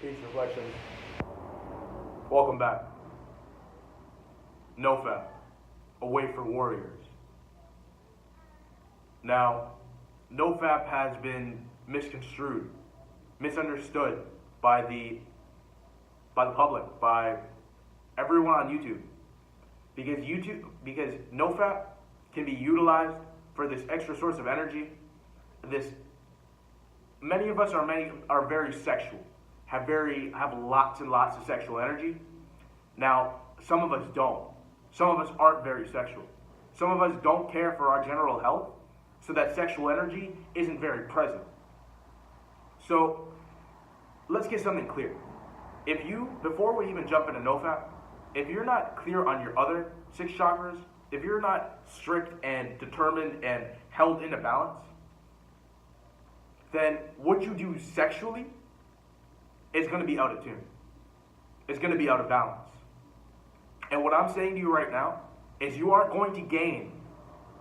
Peace Reflections. Welcome back. NoFap, a way for warriors. Now, NoFap has been misconstrued, misunderstood by the public, by everyone on YouTube. Because NoFap can be utilized for this extra source of energy. Many of us are very sexual, have lots and lots of sexual energy. Now, some of us don't. Some of us aren't very sexual. Some of us don't care for our general health, so that sexual energy isn't very present. So, let's get something clear. Before we even jump into NoFap, if you're not clear on your other 6 chakras, if you're not strict and determined and held into balance, then what you do sexually is going to be out of tune. It's going to be out of balance. And what I'm saying to you right now is you aren't going to gain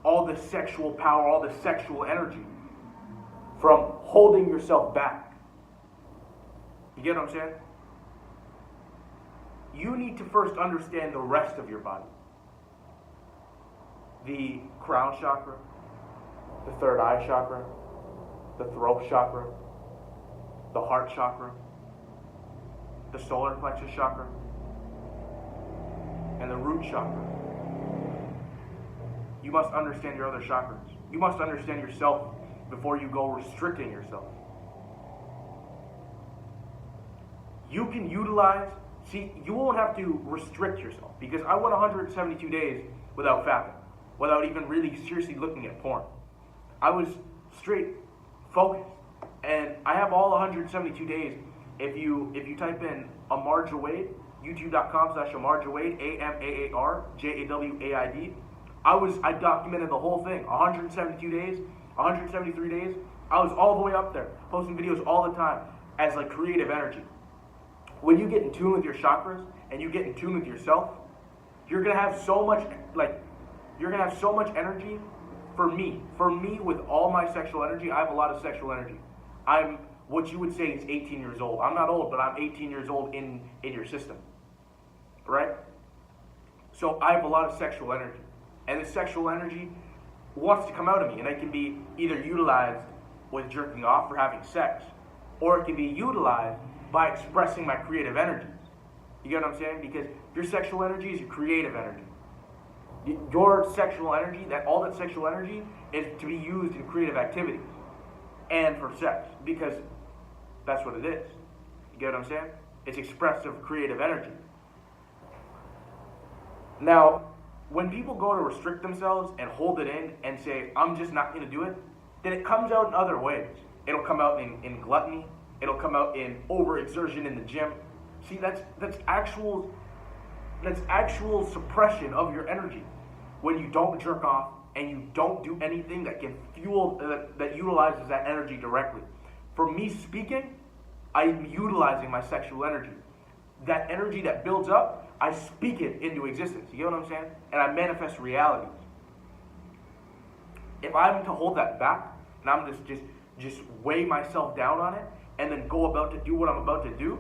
all the sexual power, all the sexual energy from holding yourself back. You get what I'm saying? You need to first understand the rest of your body. The crown chakra, the third eye chakra, the throat chakra, the heart chakra, the solar plexus chakra, and the root chakra. You must understand your other chakras. You must understand yourself before you go restricting yourself. You can utilize, you won't have to restrict yourself, because I went 172 days without fapping, without even really seriously looking at porn. I was straight focused, and I have all 172 days. If you type in Amar Jawaid, youtube.com/Amar Jawaid, AMAARJAWAID, I documented the whole thing. 172 days, 173 days. I was all the way up there, posting videos all the time as like creative energy. When you get in tune with your chakras and you get in tune with yourself, you're gonna have so much energy. For me, with all my sexual energy, I have a lot of sexual energy. I'm what you would say is 18 years old. I'm not old, but I'm 18 years old in your system, right? So I have a lot of sexual energy, and this sexual energy wants to come out of me, and it can be either utilized with jerking off or having sex, or it can be utilized by expressing my creative energies. You get what I'm saying? Because your sexual energy is your creative energy. Your sexual energy, all that sexual energy is to be used in creative activities and for sex, because that's what it is. You get what I'm saying? It's expressive creative energy. Now, when people go to restrict themselves and hold it in and say, I'm just not going to do it, then it comes out in other ways. It'll come out in gluttony. It'll come out in overexertion in the gym. See, that's actual suppression of your energy. When you don't jerk off and you don't do anything that can fuel, that utilizes that energy directly. For me speaking, I'm utilizing my sexual energy. That energy that builds up, I speak it into existence. You get what I'm saying? And I manifest realities. If I'm to hold that back, and I'm just weigh myself down on it, and then go about to do what I'm about to do,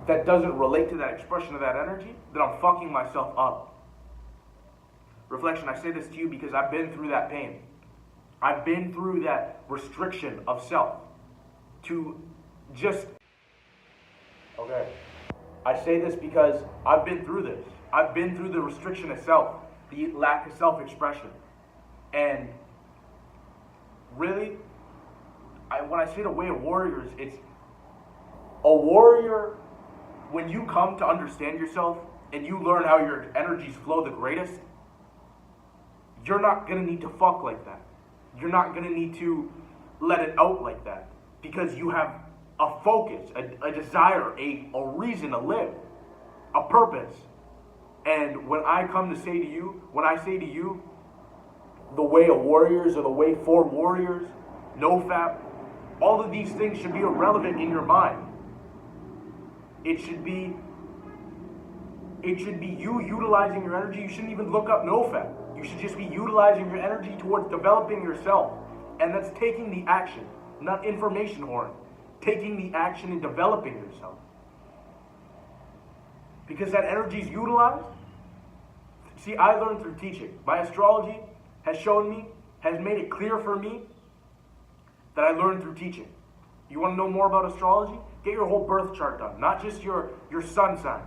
that doesn't relate to that expression of that energy, then I'm fucking myself up. Reflection, I say this to you because I've been through that pain. I've been through that restriction of self to just... Okay. I say this because I've been through this. I've been through the restriction of self, the lack of self-expression. And really, when I say the way of warriors, it's a warrior. When you come to understand yourself and you learn how your energies flow the greatest, you're not going to need to fuck like that. You're not going to need to let it out like that, because you have a focus, a desire, a reason to live, a purpose. And when I say to you, the way of warriors or the way for warriors, NoFap, all of these things should be irrelevant in your mind. It should be you utilizing your energy. You shouldn't even look up NoFap. You should just be utilizing your energy towards developing yourself. And that's taking the action, not information horn. taking the action and developing yourself. Because that energy is utilized. See, I learned through teaching. My astrology has shown me, has made it clear for me that I learned through teaching. You want to know more about astrology? Get your whole birth chart done. Not just your sun sign.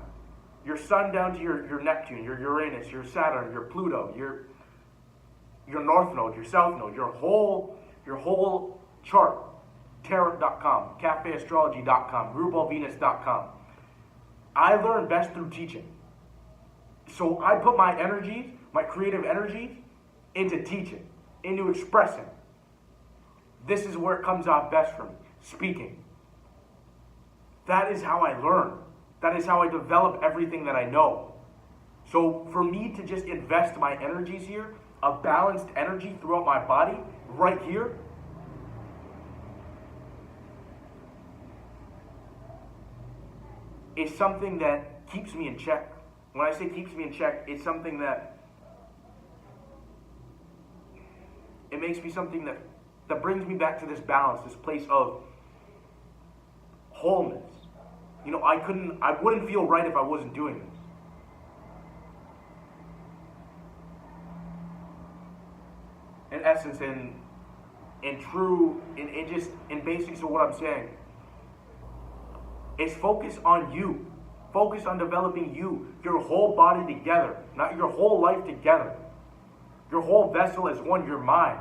Your sun down to your Neptune, your Uranus, your Saturn, your Pluto, your North Node, your South Node, your whole chart. Tarot.com, cafeastrology.com, GroupalVenus.com. I learn best through teaching. So I put my energies, my creative energies, into teaching, into expressing. This is where it comes off best for me, speaking. That is how I learn. That is how I develop everything that I know. So for me to just invest my energies here, a balanced energy throughout my body, right here, is something that keeps me in check. When I say keeps me in check, it's something that, it makes me something that brings me back to this balance, this place of wholeness. You know, I wouldn't feel right if I wasn't doing this. In essence, in basics of what I'm saying, is focus on you. Focus on developing you, your whole body together, not your whole life together. Your whole vessel as one, your mind.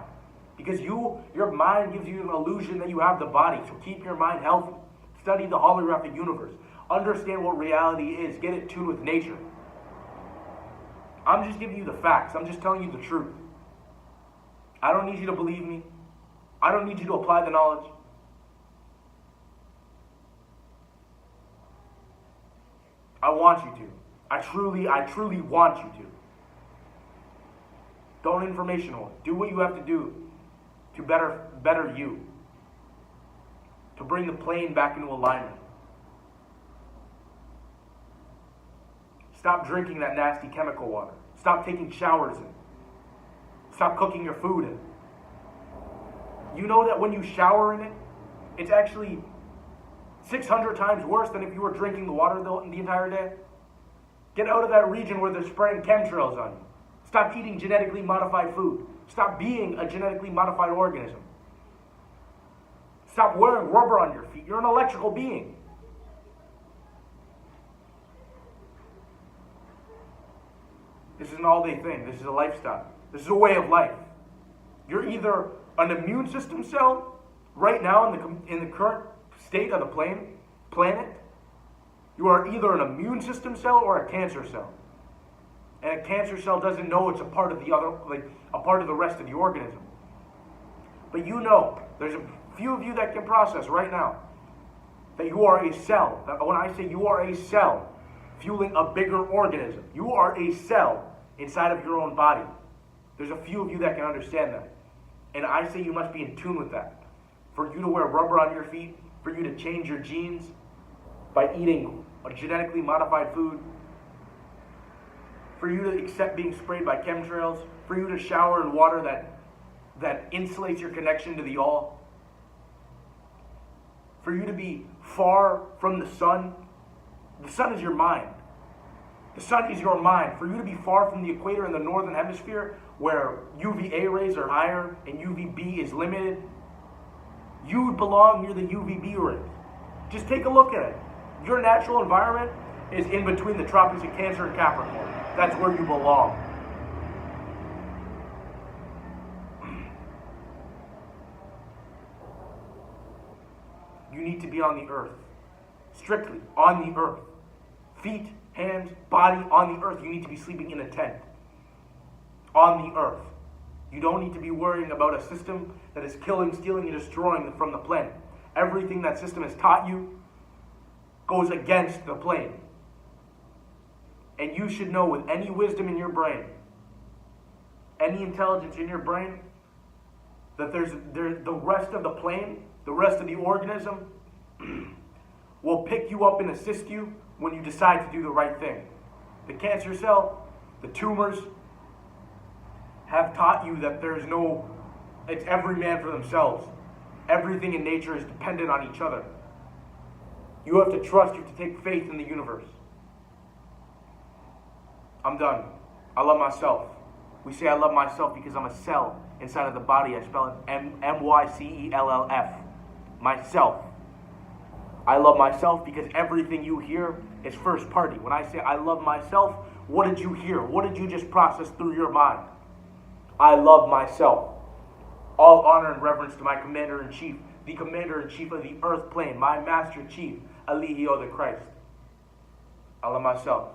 Because your mind gives you an illusion that you have the body, so keep your mind healthy. Study the holographic universe. Understand what reality is. Get it tuned with nature. I'm just giving you the facts. I'm just telling you the truth. I don't need you to believe me. I don't need you to apply the knowledge. I want you to. I truly want you to. Don't information whore. Do what you have to do to better you. To bring the plane back into alignment. Stop drinking that nasty chemical water. Stop taking showers in. Stop cooking your food in. You know that when you shower in it, it's actually 600 times worse than if you were drinking the water the entire day? Get out of that region where they're spraying chemtrails on you. Stop eating genetically modified food. Stop being a genetically modified organism. Stop wearing rubber on your feet. You're an electrical being. This is an all-day thing. This is a lifestyle. This is a way of life. You're either an immune system cell right now in the current state of the planet. You are either an immune system cell or a cancer cell. And a cancer cell doesn't know it's a part of a part of the rest of the organism. But you know, there's a few of you that can process right now that you are a cell. That when I say you are a cell fueling a bigger organism, you are a cell inside of your own body. There's a few of you that can understand that. And I say you must be in tune with that. For you to wear rubber on your feet, for you to change your genes by eating a genetically modified food, for you to accept being sprayed by chemtrails, for you to shower in water that insulates your connection to the all, for you to be far from the sun. The sun is your mind. The sun is your mind. For you to be far from the equator in the northern hemisphere, where UVA rays are higher and UVB is limited, you belong near the UVB rays. Just take a look at it. Your natural environment is in between the tropics of Cancer and Capricorn. That's where you belong. You need to be on the earth. Strictly on the earth. Feet, hands, body on the earth. You need to be sleeping in a tent. On the earth. You don't need to be worrying about a system that is killing, stealing, and destroying from the planet. Everything that system has taught you goes against the plane. And you should know with any wisdom in your brain, any intelligence in your brain, that the rest of the plane, the rest of the organism will pick you up and assist you when you decide to do the right thing. The cancer cell, the tumors, have taught you that it's every man for themselves. Everything in nature is dependent on each other. You have to trust, you have to take faith in the universe. I'm done. I love myself. We say I love myself because I'm a cell inside of the body. I spell it MYCELLF. Myself. I love myself because everything you hear is first party. When I say I love myself, what did you hear? What did you just process through your mind? I love myself. All honor and reverence to my Commander-in-Chief, the Commander-in-Chief of the Earth plane, my Master Chief, Eligio the Christ. I love myself.